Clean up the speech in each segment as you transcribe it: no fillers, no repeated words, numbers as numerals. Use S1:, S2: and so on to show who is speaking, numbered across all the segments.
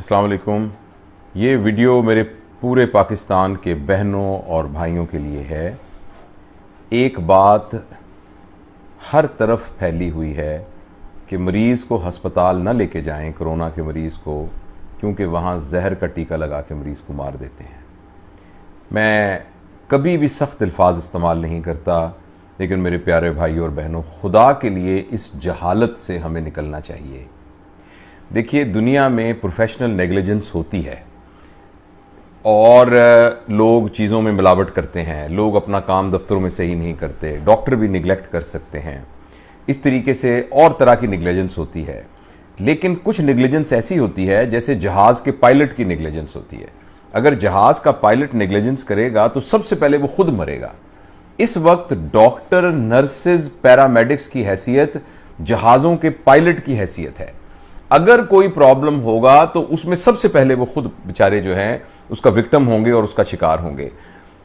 S1: अस्सलाम वालेकुम। ये वीडियो मेरे पूरे पाकिस्तान के बहनों और भाइयों के लिए है। एक बात हर तरफ फैली हुई है कि मरीज़ को हस्पताल न लेके जाएं, कोरोना के मरीज़ को, क्योंकि वहाँ जहर का टीका लगा के मरीज़ को मार देते हैं। मैं कभी भी सख्त अल्फाज इस्तेमाल नहीं करता, लेकिन मेरे प्यारे भाई और बहनों, खुदा के लिए इस जहालत से हमें निकलना चाहिए। देखिए, दुनिया में प्रोफेशनल नेग्लिजेंस होती है और लोग चीज़ों में मिलावट करते हैं, लोग अपना काम दफ्तरों में सही नहीं करते, डॉक्टर भी निगलेक्ट कर सकते हैं, इस तरीके से और तरह की नेग्लिजेंस होती है। लेकिन कुछ नेग्लिजेंस ऐसी होती है जैसे जहाज़ के पायलट की नेग्लिजेंस होती है। अगर जहाज़ का पायलट नेग्लिजेंस करेगा तो सबसे पहले वो खुद मरेगा। इस वक्त डॉक्टर, नर्सेज, पैरामेडिक्स की हैसियत जहाज़ों के पायलट की हैसियत है। अगर कोई प्रॉब्लम होगा तो उसमें सबसे पहले वो खुद बेचारे जो हैं उसका विक्टिम होंगे और उसका शिकार होंगे।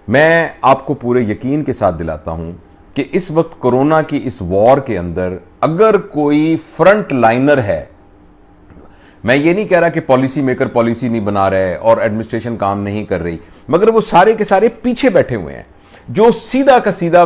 S1: मैं आपको पूरे यकीन के साथ दिलाता हूं कि इस वक्त कोरोना की इस वॉर के अंदर अगर कोई फ्रंट लाइनर है, मैं ये नहीं कह रहा कि पॉलिसी मेकर पॉलिसी नहीं बना रहे और एडमिनिस्ट्रेशन काम नहीं कर रही, मगर वो सारे के सारे पीछे बैठे हुए हैं, जो सीधा का सीधा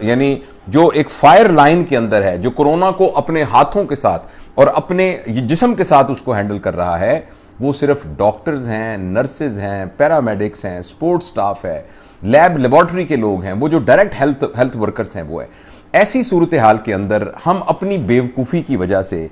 S1: यानी जो एक फायर लाइन के अंदर है, जो कोरोना को अपने हाथों के साथ और अपने जिस्म के साथ उसको हैंडल कर रहा है, वो सिर्फ डॉक्टर्स हैं, नर्सेज हैं, पैरामेडिक्स हैं, सपोर्ट स्टाफ है, लैब लेबॉर्ट्री के लोग हैं, वो जो डायरेक्ट हेल्थ वर्कर्स हैं वो है। ऐसी सूरत हाल के अंदर हम अपनी बेवकूफ़ी की वजह से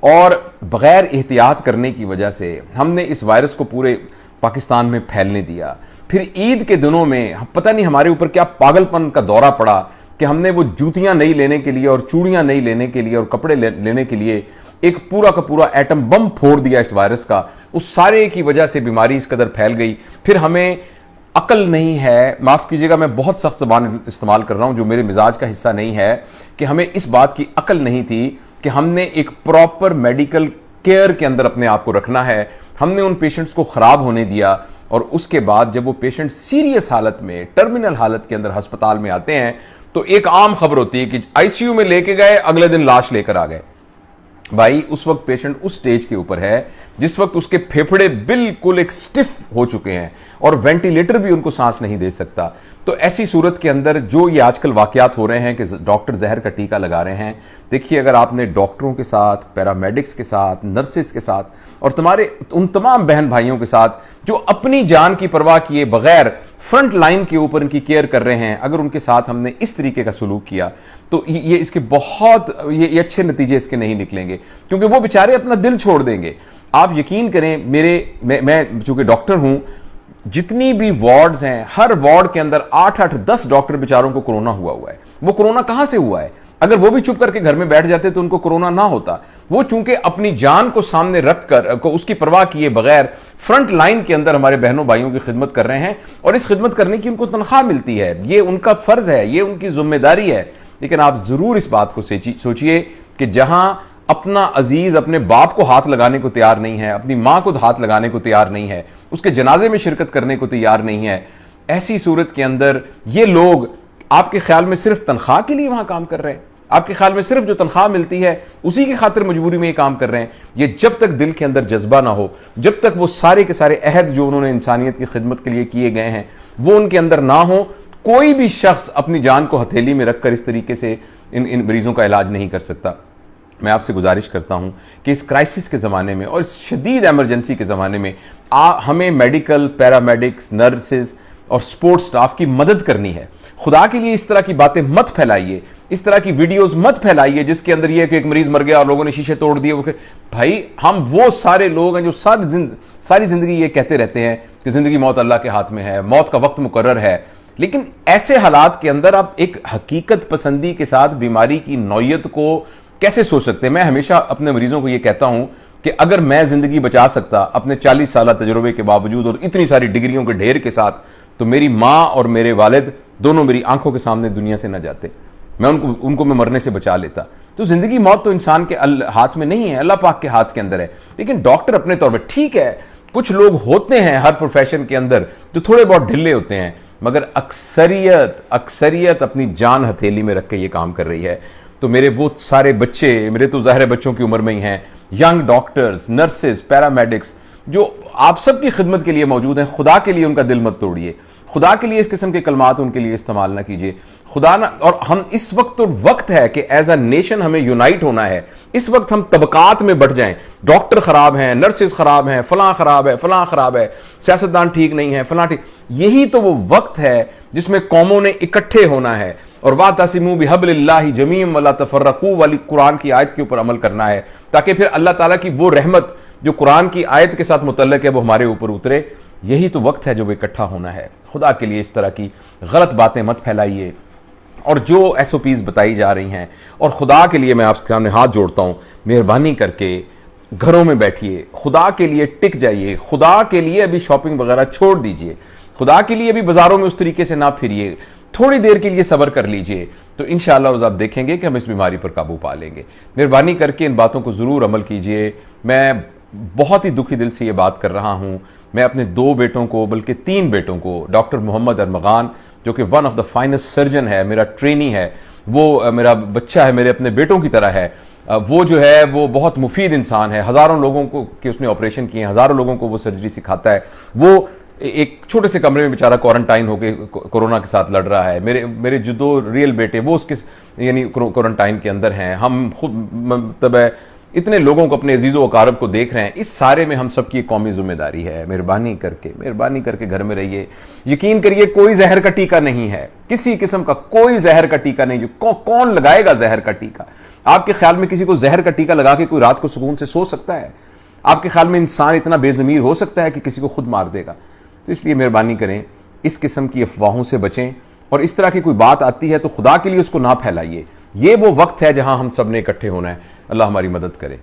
S1: और बग़ैर एहतियात करने की वजह से हमने इस वायरस को पूरे पाकिस्तान में फैलने दिया। फिर ईद के दिनों में पता नहीं हमारे ऊपर क्या पागलपन का दौरा पड़ा कि हमने वो जूतियां नहीं लेने के लिए और चूड़ियां नहीं लेने के लिए और कपड़े लेने के लिए एक पूरा का पूरा एटम बम फोड़ दिया इस वायरस का। उस सारे की वजह से बीमारी इस कदर फैल गई। फिर हमें अकल नहीं है, माफ़ कीजिएगा मैं बहुत सख्त ज़बान इस्तेमाल कर रहा हूं जो मेरे मिजाज का हिस्सा नहीं है, कि हमें इस बात की अकल नहीं थी कि हमने एक प्रॉपर मेडिकल केयर के अंदर अपने आप को रखना है। हमने उन पेशेंट्स को ख़राब होने दिया और उसके बाद जब वो पेशेंट सीरियस हालत में, टर्मिनल हालत के अंदर अस्पताल में आते हैं तो एक आम खबर होती है कि आईसीयू में लेके गए, अगले दिन लाश लेकर आ गए। भाई, उस वक्त पेशेंट उस स्टेज के ऊपर है जिस वक्त उसके फेफड़े बिल्कुल एक स्टिफ हो चुके हैं और वेंटिलेटर भी उनको सांस नहीं दे सकता। तो ऐसी सूरत के अंदर जो ये आजकल वाकयात हो रहे हैं कि डॉक्टर जहर का टीका लगा रहे हैं, देखिए, अगर आपने डॉक्टरों के साथ, पैरामेडिक्स के साथ, नर्सेस के साथ और तुम्हारे उन तमाम बहन भाइयों के साथ जो अपनी जान की परवाह किए बगैर फ्रंट लाइन के ऊपर इनकी केयर कर रहे हैं, अगर उनके साथ हमने इस तरीके का सलूक किया तो ये इसके बहुत ये अच्छे नतीजे इसके नहीं निकलेंगे, क्योंकि वो बेचारे अपना दिल छोड़ देंगे। आप यकीन करें, मैं चूंकि डॉक्टर हूं, जितनी भी वार्ड्स हैं, हर वार्ड के अंदर 8-8, 10 डॉक्टर बेचारों को कोरोना हुआ है। वो कोरोना कहां से हुआ है? अगर वो भी चुप करके घर में बैठ जाते तो उनको कोरोना ना होता। वो चूंकि अपनी जान को सामने रखकर उसकी परवाह किए बगैर फ्रंट लाइन के अंदर हमारे बहनों भाइयों की खिदमत कर रहे हैं और इस खिदमत करने की उनको तनख्वाह मिलती है, ये उनका फर्ज है, ये उनकी जिम्मेदारी है। लेकिन आप जरूर इस बात को सोचिए कि जहां अपना अजीज अपने बाप को हाथ लगाने को तैयार नहीं है, अपनी मां को हाथ लगाने को तैयार नहीं है, उसके जनाजे में शिरकत करने को तैयार नहीं है, ऐसी सूरत के अंदर ये लोग आपके ख्याल में सिर्फ तनख्वाह के लिए वहां काम कर रहे हैं? आपके ख्याल में सिर्फ जो तनख्वाह मिलती है उसी की खातिर मजबूरी में ये काम कर रहे हैं? ये जब तक दिल के अंदर जज्बा ना हो, जब तक वो सारे के सारे अहद जो उन्होंने इंसानियत की खिदमत के लिए किए गए हैं वो उनके अंदर ना हो, कोई भी शख्स अपनी जान को हथेली में रखकर इस तरीके से इन मरीजों का इलाज नहीं कर सकता। मैं आपसे गुजारिश करता हूं कि इस क्राइसिस के ज़माने में और इस शदीद एमरजेंसी के ज़माने में हमें मेडिकल, पैरामेडिक्स, नर्सेज और सपोर्ट स्टाफ की मदद करनी है। खुदा के लिए इस तरह की बातें मत फैलाइए, इस तरह की वीडियोस मत फैलाइए जिसके अंदर यह कि एक मरीज मर गया और लोगों ने शीशे तोड़ दिए। भाई, हम वो सारे लोग हैं जो सारी जिंदगी ये कहते रहते हैं कि जिंदगी मौत अल्लाह के हाथ में है, मौत का वक्त मुकर्रर है। लेकिन ऐसे हालात के अंदर आप एक हकीकत पसंदी के साथ बीमारी की नौयत को कैसे सोच सकते हैं? मैं हमेशा अपने मरीजों को यह कहता हूं कि अगर मैं जिंदगी बचा सकता अपने 40 साल तजुर्बे के बावजूद और इतनी सारी डिग्रियों के ढेर के साथ, तो मेरी मां और मेरे वालिद दोनों मेरी आंखों के सामने दुनिया से न जाते, मैं उनको मैं मरने से बचा लेता। तो जिंदगी मौत तो इंसान के हाथ में नहीं है, अल्लाह पाक के हाथ के अंदर है। लेकिन डॉक्टर अपने तौर पर, ठीक है, कुछ लोग होते हैं हर प्रोफेशन के अंदर जो थोड़े बहुत ढिल्ले होते हैं, मगर अक्सरियत अपनी जान हथेली में रख के ये काम कर रही है। तो मेरे वो सारे बच्चे, मेरे तो ज़ाहिर बच्चों की उम्र में ही हैं, यंग डॉक्टर्स, नर्सेज, पैरामेडिक्स, जो आप सबकी खिदमत के लिए मौजूद हैं, खुदा के लिए उनका दिल मत तोड़िए, खुदा के लिए इस किस्म के कलमात उनके लिए इस्तेमाल ना कीजिए। खुदा ना, और हम इस वक्त तो वक्त है कि एज अ नेशन हमें यूनाइट होना है। इस वक्त हम तबकात में बढ़ जाएं, डॉक्टर खराब हैं, नर्सेज खराब हैं, फलां खराब है, फलां खराब है, सियासतदान ठीक नहीं है, फलां ठीक, यही तो वो वक्त है जिसमें कौमों ने इकट्ठे होना है और वातसिमू बिहब्लिल्लाहि जमीअन वला तफर्रकू वाली कुरान की आयत के ऊपर अमल करना है, ताकि फिर अल्लाह ताला की वो रहमत जो कुरान की आयत के साथ मुतल्लक है वो हमारे ऊपर उतरे। यही तो वक्त है जो इकट्ठा होना है। खुदा के लिए इस तरह की गलत बातें मत फैलाइए, और जो SOPs बताई जा रही हैं, और खुदा के लिए मैं आपके सामने हाथ जोड़ता हूं, मेहरबानी करके घरों में बैठिए, खुदा के लिए टिक जाइए, खुदा के लिए अभी शॉपिंग वगैरह छोड़ दीजिए, खुदा के लिए अभी बाजारों में उस तरीके से ना फिरिए, थोड़ी देर के लिए सब्र कर लीजिए, तो इंशाअल्लाह आप देखेंगे कि हम इस बीमारी पर काबू पा लेंगे। मेहरबानी करके इन बातों को ज़रूर अमल कीजिए। मैं बहुत ही दुखी दिल से ये बात कर रहा हूँ। मैं अपने 2 बेटों को, बल्कि 3 बेटों को, डॉक्टर मोहम्मद अरमगान जो कि one of the finest surgeon है, मेरा ट्रेनी है, वो मेरा बच्चा है, मेरे अपने बेटों की तरह है, वो जो है वो बहुत मुफीद इंसान है, हज़ारों लोगों को कि उसने ऑपरेशन किए, हज़ारों लोगों को वो सर्जरी सिखाता है। वो एक छोटे से कमरे में बेचारा क्वारंटाइन होकर कोरोना के साथ लड़ रहा है। मेरे जो 2 रियल बेटे वो उसके यानी क्वारंटाइन के अंदर हैं। हम खुद मतलब इतने लोगों को, अपने अजीज़ो अकारब को देख रहे हैं। इस सारे में हम सबकी कौमी जिम्मेदारी है। मेहरबानी करके घर में रहिए। यकीन करिए कोई जहर का टीका नहीं है, किसी किस्म का कोई जहर का टीका नहीं। जो कौन लगाएगा जहर का टीका? आपके ख्याल में किसी को जहर का टीका लगा के कोई रात को सुकून से सो सकता है? आपके ख्याल में इंसान इतना बेज़मीर हो सकता है कि किसी को खुद मार देगा? तो इसलिए मेहरबानी करें, इस किस्म की अफवाहों से बचें, और इस तरह की कोई बात आती है तो खुदा के लिए उसको ना फैलाइए। ये वो वक्त है जहां हम सब ने इकट्ठे होना है। अल्लाह हमारी मदद करे।